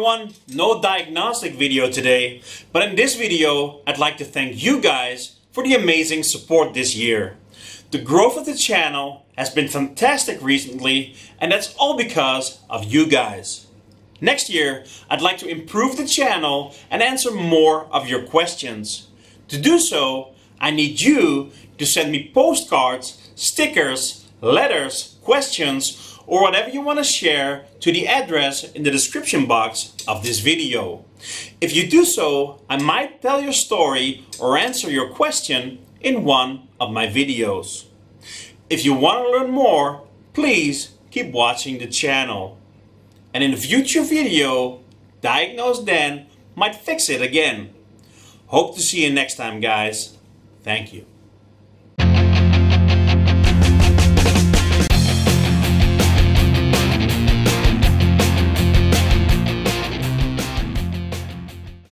everyone, no diagnostic video today, but in this video I'd like to thank you guys for the amazing support this year. The growth of the channel has been fantastic recently, and that's all because of you guys. Next year I'd like to improve the channel and answer more of your questions. To do so, I need you to send me postcards, stickers, letters, questions, or whatever you want to share to the address in the description box of this video. If you do so, I might tell your story or answer your question in one of my videos. If you want to learn more, please keep watching the channel. And in a future video, DiagnoseDan might fix it again. Hope to see you next time, guys. Thank you.